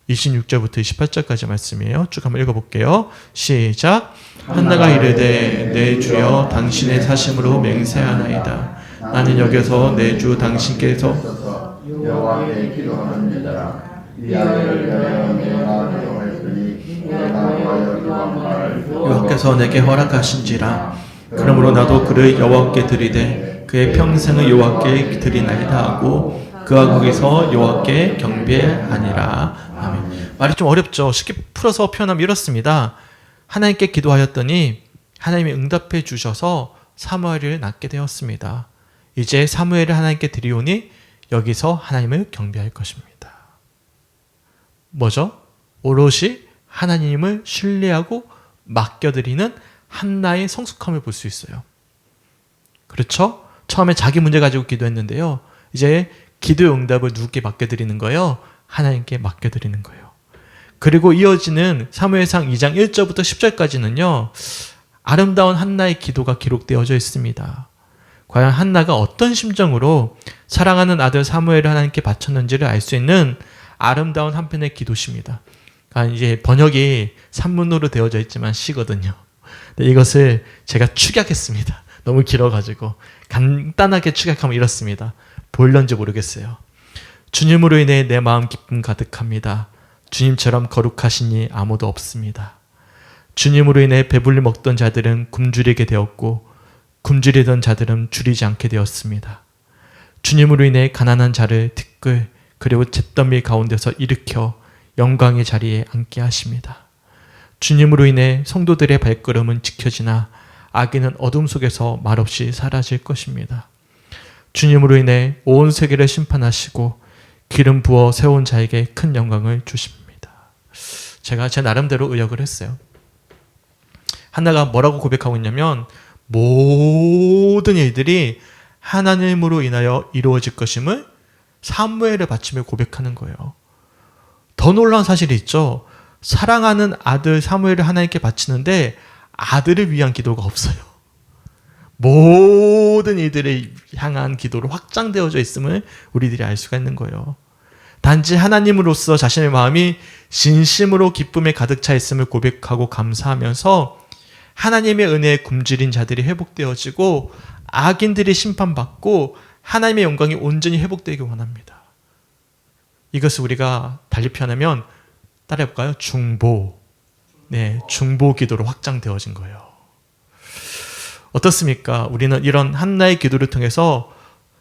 26절부터 28절까지 말씀이에요. 쭉 한번 읽어볼게요. 시작. 한나가 이르되 내 주여 당신의 사심으로 맹세하나이다. 나는 여기서 내 주 당신께서 여호와께 기도하는 자라 이 아들을 위하여 내가 기도하였으니 내가 여호와여 기도한 바를 여호와께서 내게 허락하신지라. 그러므로 나도 그를 여호와께 드리되 그의 평생을 여호와께 드리나이다 하고 그가 거기서 여호와께 경배하니라. 아멘. 말이 좀 어렵죠. 쉽게 풀어서 표현하면 이렇습니다. 하나님께 기도하였더니 하나님이 응답해 주셔서 사무엘을 낳게 되었습니다. 이제 사무엘을 하나님께 드리오니 여기서 하나님을 경배할 것입니다. 뭐죠? 오롯이 하나님을 신뢰하고 맡겨드리는 한나의 성숙함을 볼 수 있어요. 그렇죠? 처음에 자기 문제 가지고 기도했는데요. 이제 기도의 응답을 누구께 맡겨드리는 거예요? 하나님께 맡겨드리는 거예요. 그리고 이어지는 사무엘상 2장 1절부터 10절까지는요. 아름다운 한나의 기도가 기록되어져 있습니다. 과연 한나가 어떤 심정으로 사랑하는 아들 사무엘을 하나님께 바쳤는지를 알 수 있는 아름다운 한 편의 기도시입니다. 그러니까 이제 번역이 산문으로 되어져 있지만 시거든요. 이것을 제가 축약했습니다. 너무 길어가지고 간단하게 축약하면 이렇습니다. 보일런지 모르겠어요. 주님으로 인해 내 마음 기쁨 가득합니다. 주님처럼 거룩하시니 아무도 없습니다. 주님으로 인해 배불리 먹던 자들은 굶주리게 되었고 굶주리던 자들은 줄이지 않게 되었습니다. 주님으로 인해 가난한 자를 티끌 그리고 잿더미 가운데서 일으켜 영광의 자리에 앉게 하십니다. 주님으로 인해 성도들의 발걸음은 지켜지나 악인은 어둠 속에서 말없이 사라질 것입니다. 주님으로 인해 온 세계를 심판하시고 기름 부어 세운 자에게 큰 영광을 주십니다. 제가 제 나름대로 의역을 했어요. 한나가 뭐라고 고백하고 있냐면 모든 일들이 하나님으로 인하여 이루어질 것임을 사무엘을 바치며 고백하는 거예요. 더 놀라운 사실이 있죠. 사랑하는 아들 사무엘을 하나님께 바치는데 아들을 위한 기도가 없어요. 모든 이들을 향한 기도로 확장되어져 있음을 우리들이 알 수가 있는 거예요. 단지 하나님으로서 자신의 마음이 진심으로 기쁨에 가득 차 있음을 고백하고 감사하면서 하나님의 은혜에 굶주린 자들이 회복되어지고 악인들이 심판받고 하나님의 영광이 온전히 회복되기 원합니다. 이것을 우리가 달리 표현하면 따라해볼까요? 중보. 네, 중보 기도로 확장되어진 거예요. 어떻습니까? 우리는 이런 한나의 기도를 통해서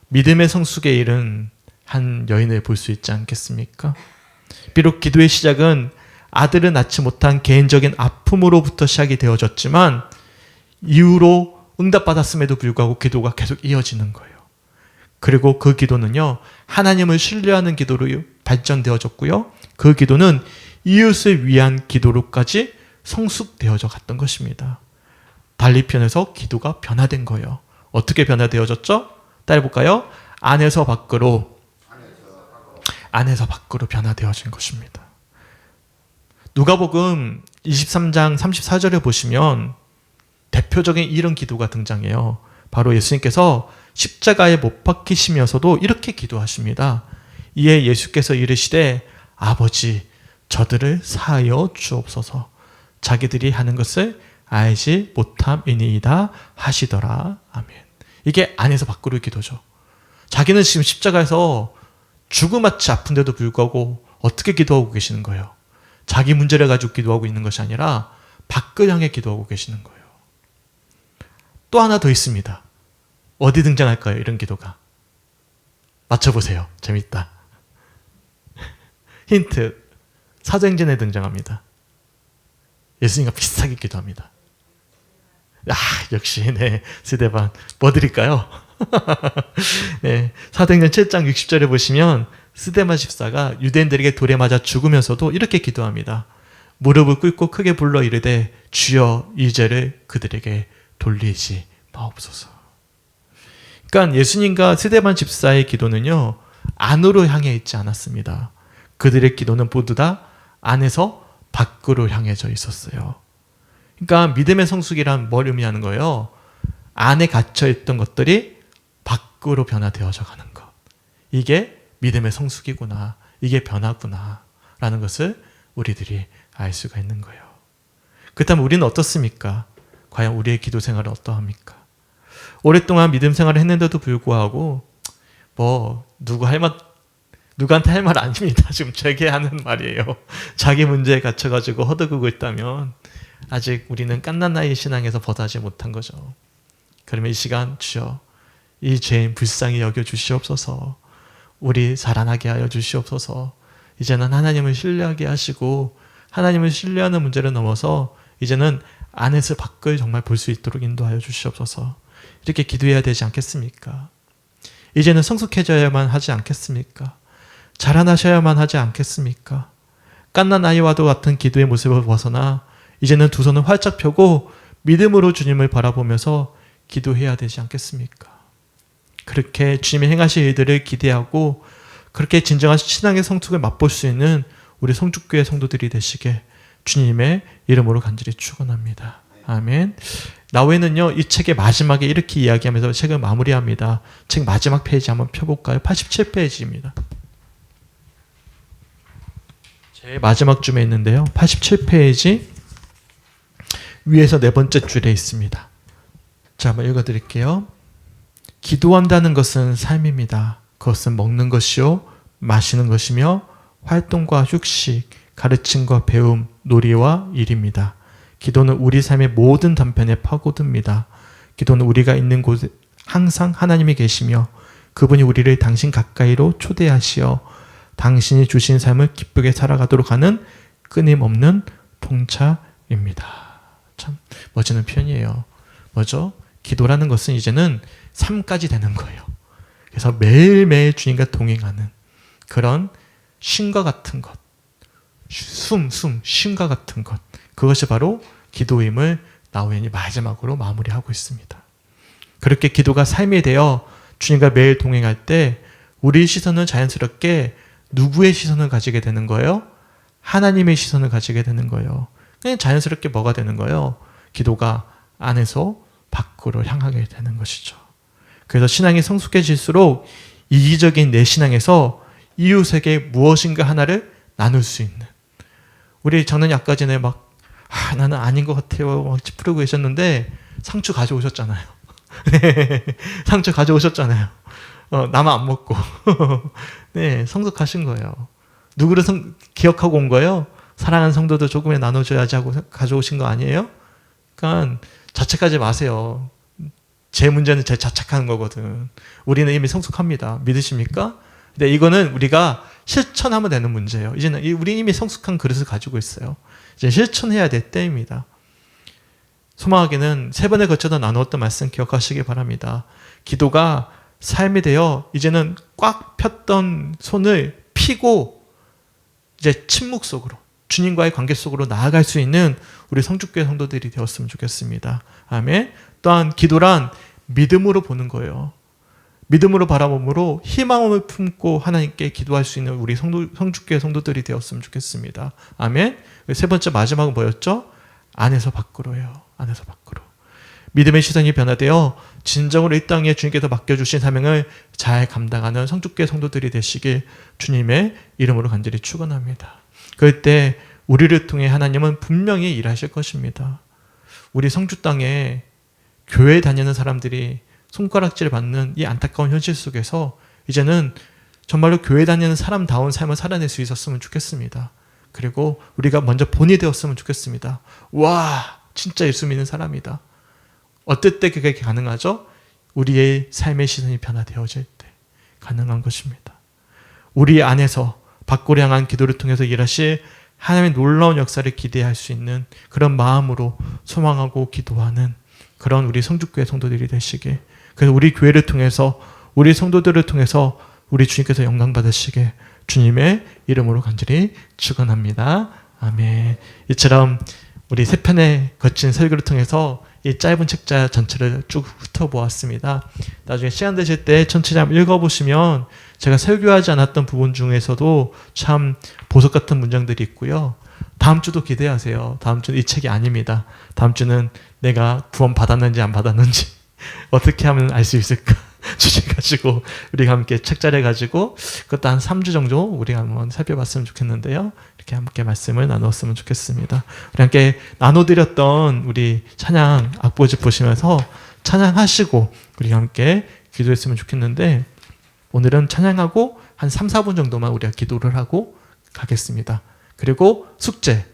믿음의 성숙에 이른 한 여인을 볼 수 있지 않겠습니까? 비록 기도의 시작은 아들을 낳지 못한 개인적인 아픔으로부터 시작이 되어졌지만 이후로 응답받았음에도 불구하고 기도가 계속 이어지는 거예요. 그리고 그 기도는요, 하나님을 신뢰하는 기도로 발전되어졌고요. 그 기도는 이웃을 위한 기도로까지 성숙되어져 갔던 것입니다. 달리 표현해서 기도가 변화된 거예요. 어떻게 변화되어졌죠? 따라해볼까요? 안에서 밖으로, 안에서 밖으로 변화되어진 것입니다. 누가복음 23장 34절에 보시면 대표적인 이런 기도가 등장해요. 바로 예수님께서 십자가에 못 박히시면서도 이렇게 기도하십니다. 이에 예수께서 이르시되 아버지 저들을 사하여 주옵소서 자기들이 하는 것을 알지 못함이니이다 하시더라. 아멘. 이게 안에서 밖으로의 기도죠. 자기는 지금 십자가에서 죽음같이 아픈데도 불구하고 어떻게 기도하고 계시는 거예요? 자기 문제를 가지고 기도하고 있는 것이 아니라 밖을 향해 기도하고 계시는 거예요. 또 하나 더 있습니다. 어디 등장할까요? 이런 기도가. 맞춰보세요. 재밌다. 힌트. 사도행전에 등장합니다. 예수님과 비슷하게 기도합니다. 역시 스데반. 뭐 드릴까요? 사도행전 7장 60절에 보시면 스데반 집사가 유대인들에게 돌에 맞아 죽으면서도 이렇게 기도합니다. 무릎을 꿇고 크게 불러 이르되 주여 이 죄를 그들에게 돌리지 마옵소서. 그러니까 예수님과 스데반 집사의 기도는요, 안으로 향해 있지 않았습니다. 그들의 기도는 모두 다 안에서 밖으로 향해져 있었어요. 그러니까 믿음의 성숙이란 뭘 의미하는 거예요? 안에 갇혀있던 것들이 밖으로 변화되어져 가는 것. 이게 믿음의 성숙이구나. 이게 변화구나. 라는 것을 우리들이 알 수가 있는 거예요. 그렇다면 우리는 어떻습니까? 과연 우리의 기도 생활은 어떠합니까? 오랫동안 믿음 생활을 했는데도 불구하고 누구한테 할 말 아닙니다. 지금 제게 하는 말이에요. 자기 문제에 갇혀가지고 허덕이고 있다면 아직 우리는 갓난아이 신앙에서 벗어나지 못한 거죠. 그러면 이 시간 주여 이 죄인 불쌍히 여겨주시옵소서. 우리 살아나게 하여 주시옵소서. 이제는 하나님을 신뢰하게 하시고 하나님을 신뢰하는 문제를 넘어서 이제는 안에서 밖을 정말 볼 수 있도록 인도하여 주시옵소서. 이렇게 기도해야 되지 않겠습니까? 이제는 성숙해져야만 하지 않겠습니까? 자라나셔야만 하지 않겠습니까? 갓난아이와도 같은 기도의 모습을 벗어나 이제는 두 손을 활짝 펴고 믿음으로 주님을 바라보면서 기도해야 되지 않겠습니까? 그렇게 주님이 행하실 일들을 기대하고 그렇게 진정한 신앙의 성숙을 맛볼 수 있는 우리 성축교회 성도들이 되시게 주님의 이름으로 간절히 축원합니다. 아멘. 나후에는요, 이 책의 마지막에 이렇게 이야기하면서 책을 마무리합니다. 책 마지막 페이지 한번 펴볼까요? 87페이지입니다. 제 마지막 줌에 있는데요. 87페이지 위에서 네 번째 줄에 있습니다. 자, 한번 읽어드릴게요. 기도한다는 것은 삶입니다. 그것은 먹는 것이요, 마시는 것이며 활동과 휴식, 가르침과 배움, 놀이와 일입니다. 기도는 우리 삶의 모든 단편에 파고듭니다. 기도는 우리가 있는 곳에 항상 하나님이 계시며 그분이 우리를 당신 가까이로 초대하시어 당신이 주신 삶을 기쁘게 살아가도록 하는 끊임없는 통찰입니다. 참 멋지는 표현이에요. 뭐죠? 기도라는 것은 이제는 삶까지 되는 거예요. 그래서 매일매일 주님과 동행하는 그런 쉼과 같은 것, 쉼과 같은 것, 그것이 바로 기도임을 나우엔이 마지막으로 마무리하고 있습니다. 그렇게 기도가 삶이 되어 주님과 매일 동행할 때 우리 시선은 자연스럽게 누구의 시선을 가지게 되는 거예요? 하나님의 시선을 가지게 되는 거예요. 그냥 자연스럽게 뭐가 되는 거예요? 기도가 안에서 밖으로 향하게 되는 것이죠. 그래서 신앙이 성숙해질수록 이기적인 내 신앙에서 이웃에게 무엇인가 하나를 나눌 수 있는, 우리 저는 아까 전에 나는 아닌 것 같아요 막 찌푸리고 계셨는데 상추 가져오셨잖아요. 상추 가져오셨잖아요. 나만 안 먹고. 네, 성숙하신 거예요. 누구를 기억하고 온 거예요? 사랑하는 성도도 조금에 나눠줘야지 하고 가져오신 거 아니에요? 그러니까 자책하지 마세요. 제 문제는 제 자책하는 거거든. 우리는 이미 성숙합니다. 믿으십니까? 근데 이거는 우리가 실천하면 되는 문제예요. 이제는 우리 이미 성숙한 그릇을 가지고 있어요. 이제 실천해야 될 때입니다. 소망하게는 3번에 거쳐서 나누었던 말씀 기억하시기 바랍니다. 기도가 삶이 되어 이제는 꽉 폈던 손을 피고 이제 침묵 속으로, 주님과의 관계 속으로 나아갈 수 있는 우리 성축교회 성도들이 되었으면 좋겠습니다. 아멘. 또한 기도란 믿음으로 보는 거예요. 믿음으로 바라봄으로 희망을 품고 하나님께 기도할 수 있는 우리 성주교회 성도들이 되었으면 좋겠습니다. 아멘. 세 번째 마지막은 뭐였죠? 안에서 밖으로예요. 안에서 밖으로. 믿음의 시선이 변화되어 진정으로 이 땅에 주님께서 맡겨주신 사명을 잘 감당하는 성주교회 성도들이 되시길 주님의 이름으로 간절히 축원합니다. 그럴 때 우리를 통해 하나님은 분명히 일하실 것입니다. 우리 성주 땅에 교회 다니는 사람들이 손가락질 받는 이 안타까운 현실 속에서 이제는 정말로 교회 다니는 사람다운 삶을 살아낼 수 있었으면 좋겠습니다. 그리고 우리가 먼저 본이 되었으면 좋겠습니다. 와, 진짜 예수 믿는 사람이다. 어떨 때 그게 가능하죠? 우리의 삶의 시선이 변화되어질 때 가능한 것입니다. 우리 안에서 밖으로 향한 기도를 통해서 일하실 하나님의 놀라운 역사를 기대할 수 있는 그런 마음으로 소망하고 기도하는 그런 우리 성주교회 성도들이 되시길, 그래서 우리 교회를 통해서 우리 성도들을 통해서 우리 주님께서 영광 받으시게 주님의 이름으로 간절히 축원합니다. 아멘. 이처럼 우리 세 편의 거친 설교를 통해서 이 짧은 책자 전체를 쭉 훑어보았습니다. 나중에 시간 되실 때 천천히 한번 읽어보시면 제가 설교하지 않았던 부분 중에서도 참 보석 같은 문장들이 있고요. 다음 주도 기대하세요. 다음 주는 이 책이 아닙니다. 다음 주는 내가 구원 받았는지 안 받았는지 어떻게 하면 알 수 있을까 주제 가지고 우리가 함께 책자를 가지고 그것도 한 3주 정도 우리가 한번 살펴봤으면 좋겠는데요. 이렇게 함께 말씀을 나누었으면 좋겠습니다. 우리 함께 나눠드렸던 우리 찬양 악보집 보시면서 찬양하시고 우리가 함께 기도했으면 좋겠는데, 오늘은 찬양하고 한 3, 4분 정도만 우리가 기도를 하고 가겠습니다. 그리고 숙제,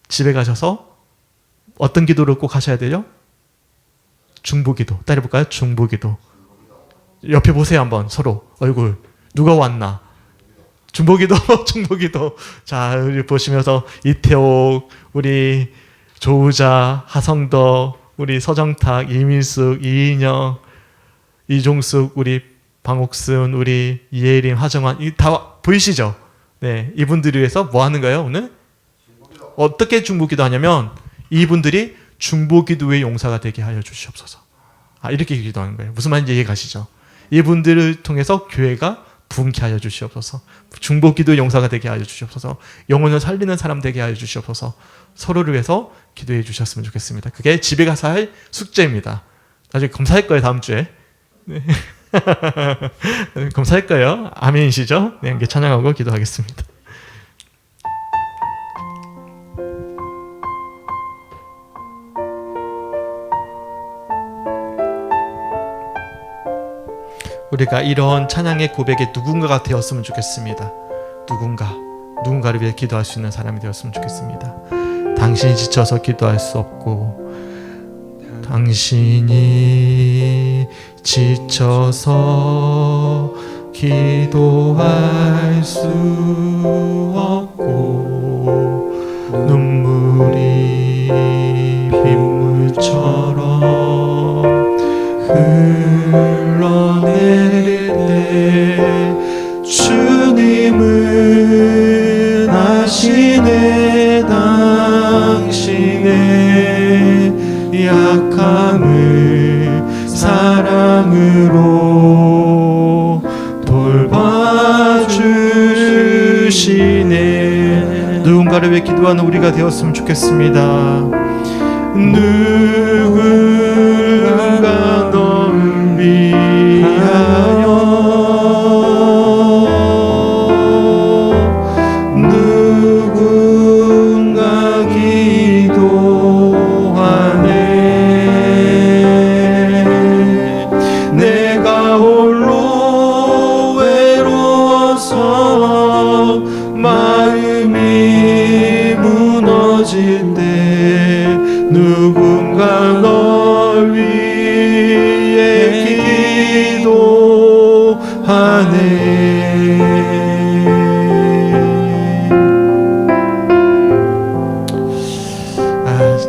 집에 가셔서 어떤 기도를 꼭 하셔야 돼요? 중보기도. 따라해볼까요? 중보기도. 옆에 보세요. 한번 서로 얼굴. 누가 왔나? 중보기도. 중보기도. 자, 우리 보시면서 이태옥, 우리 조우자, 하성덕, 우리 서정탁, 이민숙, 이인영, 이종숙, 우리 방옥순, 우리 이예림, 하정환, 이 다 보이시죠? 네, 이분들을 위해서 뭐 하는 거예요, 오늘? 어떻게 중보기도 하냐면 이분들이 중보기도의 용사가 되게 하여 주시옵소서. 이렇게 기도하는 거예요. 무슨 말인지 이해 가시죠? 이분들을 통해서 교회가 부흥케 하여 주시옵소서. 중보기도의 용사가 되게 하여 주시옵소서. 영혼을 살리는 사람 되게 하여 주시옵소서. 서로를 위해서 기도해 주셨으면 좋겠습니다. 그게 집에 가서 할 숙제입니다. 나중에 검사할 거예요, 다음 주에. 네. 검사할 거예요. 아멘이시죠? 네, 함께 찬양하고 기도하겠습니다. 우리가 이런 찬양의 고백에 누군가가 되었으면 좋겠습니다. 누군가를 위해 기도할 수 있는 사람이 되었으면 좋겠습니다. 당신이 지쳐서 기도할 수 없고, 당신이 지쳐서 기도할 수 없고, 눈물이 빗물처럼 흘러내릴 때 주님은 아시네. 당신의 약함을 사랑으로 돌봐주시네. 누군가를 위해 기도하는 우리가 되었으면 좋겠습니다. 누군가 너를 위하여, 누군가 기도하네. 내가 홀로 외로워서 마음이 무너질 때 누군가 널 위해 기도하네.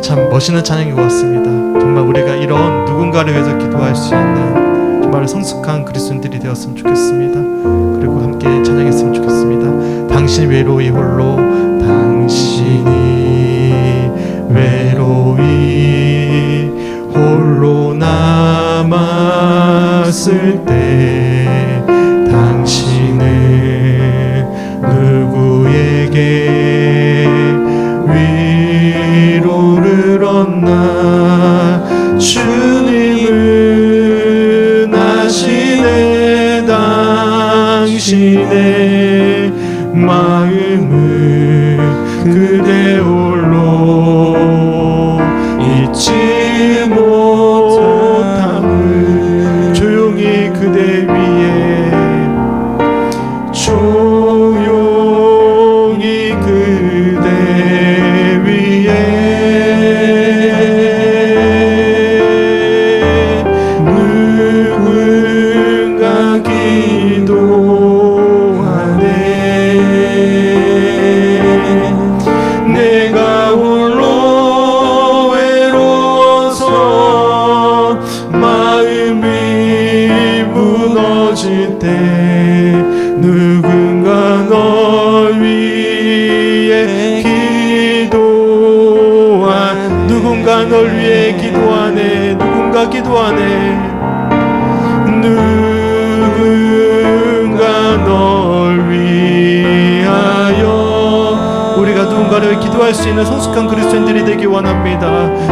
참 멋있는 찬양인 것 같습니다. 정말 우리가 이런 누군가를 위해서 기도할 수 있는 정말 성숙한 그리스도인들이 되었으면 좋겠습니다. 그리고 함께 찬양했으면 좋겠습니다. 당신 외로이 홀로, 당신이 외로이 홀로 남아 왔을 때 당신은 누구에게 위로를 얻나 주님은 아시네 당신의 마음을 그대 홀로 잊지 못함을 조용히 그대 위에 조용히 그대 위에 누군가 기도하네 내가 홀로 외로워서 마음이 무너질 때 누군가 널 위해 기도하네 누군가 널 위해 기도하네 누군가 기도하네 누군가 널 위하여 우리가 누군가를 기도할 수 있는 성숙한 그리스도인들이 되기 원합니다.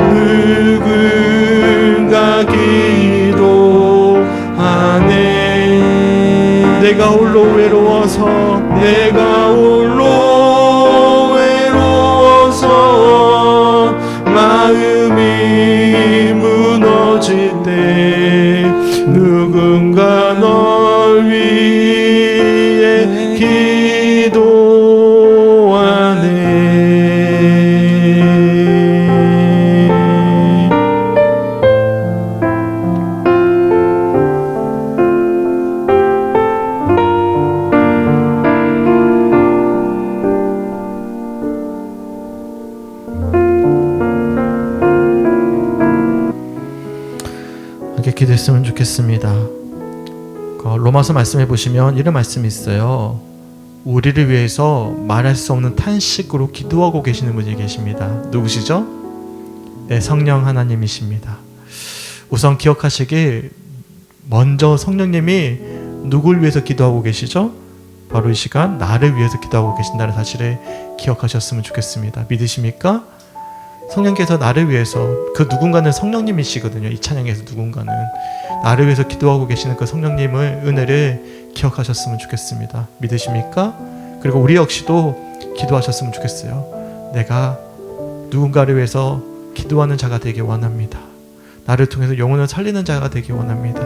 누군가 기도하네 내가 홀로 외로워서 내가 홀로 외로워서 마음이 무너질 때 누군가 널 위해 기도하네 이렇게 기도했으면 좋겠습니다. 로마서 말씀해 보시면 이런 말씀이 있어요. 우리를 위해서 말할 수 없는 탄식으로 기도하고 계시는 분이 계십니다. 누구시죠? 네, 성령 하나님이십니다. 우선 기억하시길 먼저 성령님이 누굴 위해서 기도하고 계시죠? 바로 이 시간 나를 위해서 기도하고 계신다는 사실을 기억하셨으면 좋겠습니다. 믿으십니까? 성령께서 나를 위해서 그 누군가는 성령님이시거든요. 이 찬양에서 누군가는 나를 위해서 기도하고 계시는 그 성령님의 은혜를 기억하셨으면 좋겠습니다. 믿으십니까? 그리고 우리 역시도 기도하셨으면 좋겠어요. 내가 누군가를 위해서 기도하는 자가 되기 원합니다. 나를 통해서 영혼을 살리는 자가 되기 원합니다.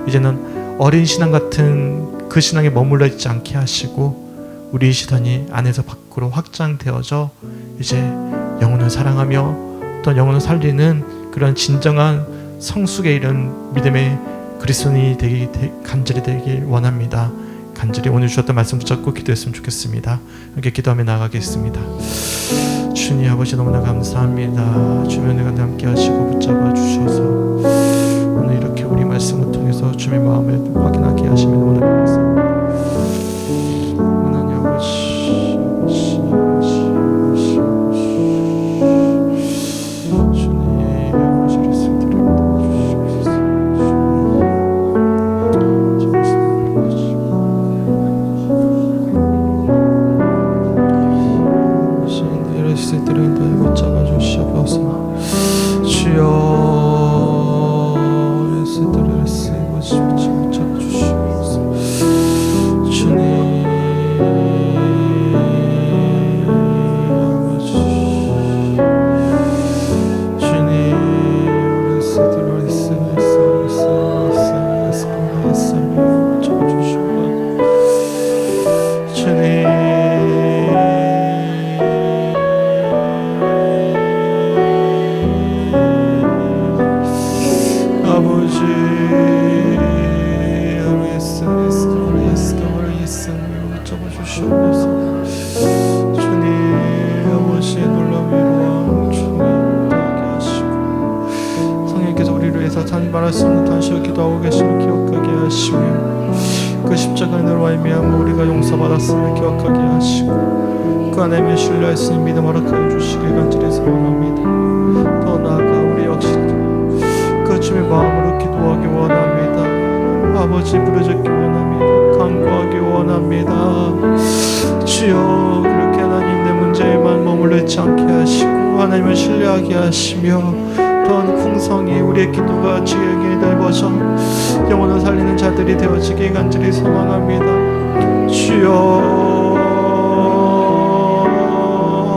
이제는 어린 신앙 같은 그 신앙에 머물러 있지 않게 하시고 우리의 시선이 안에서 밖으로 확장되어져 이제 영혼을 사랑하며 또 영혼을 살리는 그런 진정한 성숙에 이른 믿음의 그리스도인이 간절히 되길 원합니다. 간절히 오늘 주셨던 말씀 붙잡고 기도했으면 좋겠습니다. 이렇게 기도하며 나가겠습니다. 주님 아버지 너무나 감사합니다. 주님의 은혜가 함께 하시고 붙잡아 주셔서 오늘 이렇게 우리 말씀을 통해서 주님의 마음을 확인하게 하시면 너무나 감사합니다. 하나님 아버지 말할 수 없는 탄식을 기도하고 계심을 기억하게 하시며 그 십자가의 은혜로 말미암아 우리가 용서받았음을 기억하게 하시고 그 안에 신뢰할 수 있는 믿음 허락하여 주시길 간절히 소원합니다. 더 나아가 우리 역시 그 주님의 마음으로 기도하기 원합니다. 아버지 부르짖기 원합니다. 간구하기 원합니다. 주여 그렇게 하나님 내 문제에만 머물러 있지 않게 하시고 하나님을 신뢰하게 하시며 또한 풍성히 우리의 기도가 지혜에게 넓어져 영혼을 살리는 자들이 되어지기 간절히 소망합니다. 주여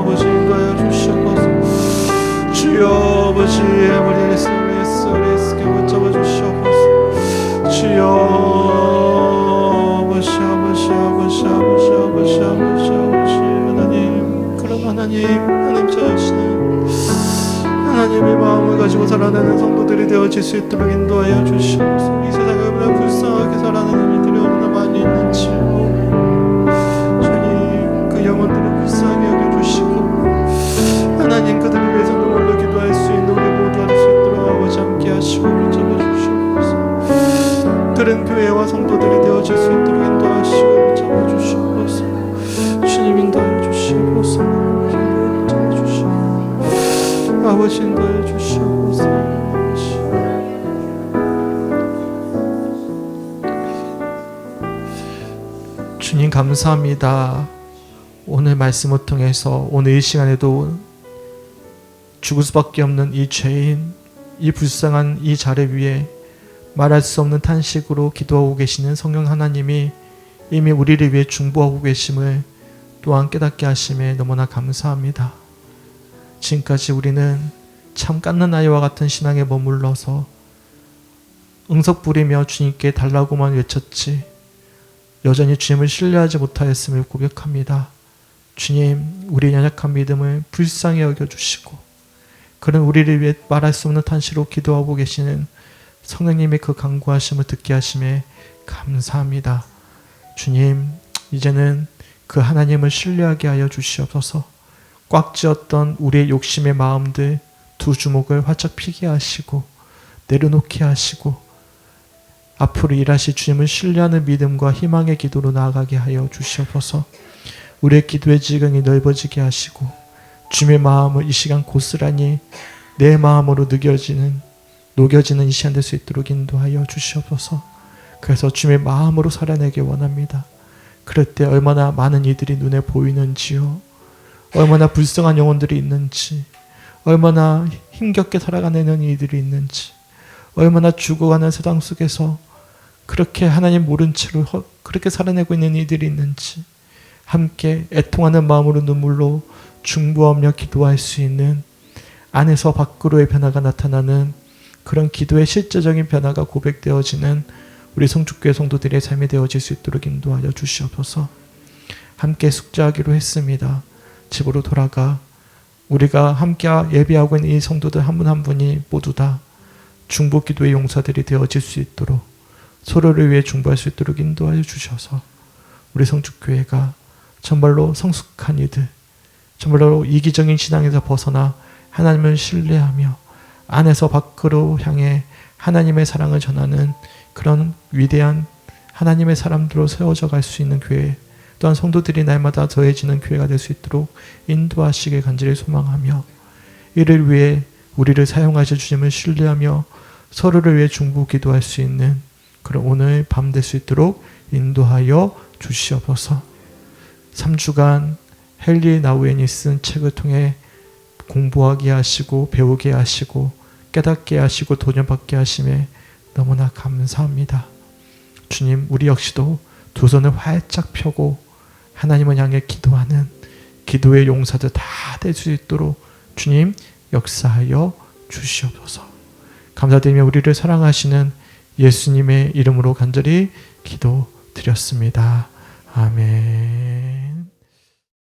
아버지 인도하여 주시옵소서. 주여 아버지 우리를 스리스게 붙잡아 주시옵소서. 주여 아버지 하나님, 그런 하나님 저 자신은 하나님의 마음을 가지고 살아내는 성도들이 되어질 수 있도록 인도하여 주시옵소서. 이 세상에 얼마나 불쌍하게 살아내는 이들이 얼마나 많이 있는지 주님 그 영혼들을 불쌍하게 여겨주시고 하나님 그들을 위해서 눈물로 기도할 수 있는 우리 모두 할 수 있도록 아버지 함께 하시고 붙잡아 주시옵소서. 그런 교회와 성도들이 되어질 수 있도록 인도하시고 붙잡아 주시옵소서. 주님 인도하여 주시옵소서. 아버지 인도해 주시옵소서. 주님 감사합니다. 오늘 말씀을 통해서 오늘 이 시간에도 죽을 수밖에 없는 이 죄인, 이 불쌍한 이 자리 위에 말할 수 없는 탄식으로 기도하고 계시는 성령 하나님이 이미 우리를 위해 중보하고 계심을 또한 깨닫게 하심에 너무나 감사합니다. 지금까지 우리는 참 깐난 아이와 같은 신앙에 머물러서 응석 부리며 주님께 달라고만 외쳤지 여전히 주님을 신뢰하지 못하였음을 고백합니다. 주님, 우리의 연약한 믿음을 불쌍히 여겨주시고 그런 우리를 위해 말할 수 없는 탄식으로 기도하고 계시는 성령님의 그 간구하심을 듣게 하심에 감사합니다. 주님, 이제는 그 하나님을 신뢰하게 하여 주시옵소서. 꽉 쥐었던 우리의 욕심의 마음들 두 주먹을 활짝 피게 하시고 내려놓게 하시고 앞으로 일하실 주님을 신뢰하는 믿음과 희망의 기도로 나아가게 하여 주시옵소서. 우리의 기도의 지경이 넓어지게 하시고 주님의 마음을 이 시간 고스란히 내 마음으로 녹여지는 이 시간 될 수 있도록 인도하여 주시옵소서. 그래서 주님의 마음으로 살아내기 원합니다. 그럴 때 얼마나 많은 이들이 눈에 보이는지요. 얼마나 불쌍한 영혼들이 있는지, 얼마나 힘겹게 살아가는 이들이 있는지, 얼마나 죽어가는 세상 속에서 그렇게 하나님 모른 채로 그렇게 살아내고 있는 이들이 있는지 함께 애통하는 마음으로 눈물로 중보하며 기도할 수 있는 안에서 밖으로의 변화가 나타나는 그런 기도의 실제적인 변화가 고백되어지는 우리 성축교회 성도들의 삶이 되어질 수 있도록 인도하여 주시옵소서. 함께 숙제하기로 했습니다. 집으로 돌아가 우리가 함께 예배하고 있는 이 성도들 한 분 한 분이 모두 다 중보 기도의 용사들이 되어질 수 있도록 서로를 위해 중보할 수 있도록 인도하여 주셔서 우리 성축교회가 정말로 성숙한 이들, 정말로 이기적인 신앙에서 벗어나 하나님을 신뢰하며 안에서 밖으로 향해 하나님의 사랑을 전하는 그런 위대한 하나님의 사람들로 세워져 갈 수 있는 교회, 또한 성도들이 날마다 더해지는 교회가 될 수 있도록 인도하시길 간절히 소망하며 이를 위해 우리를 사용하실 주님을 신뢰하며 서로를 위해 중보 기도할 수 있는 그런 오늘 밤 될 수 있도록 인도하여 주시옵소서. 3주간 헨리 나우엔이 쓴 책을 통해 공부하게 하시고 배우게 하시고 깨닫게 하시고 도전받게 하심에 너무나 감사합니다. 주님, 우리 역시도 두 손을 활짝 펴고 하나님을 향해 기도하는 기도의 용사들 다 될 수 있도록 주님 역사하여 주시옵소서. 감사드리며 우리를 사랑하시는 예수님의 이름으로 간절히 기도드렸습니다. 아멘.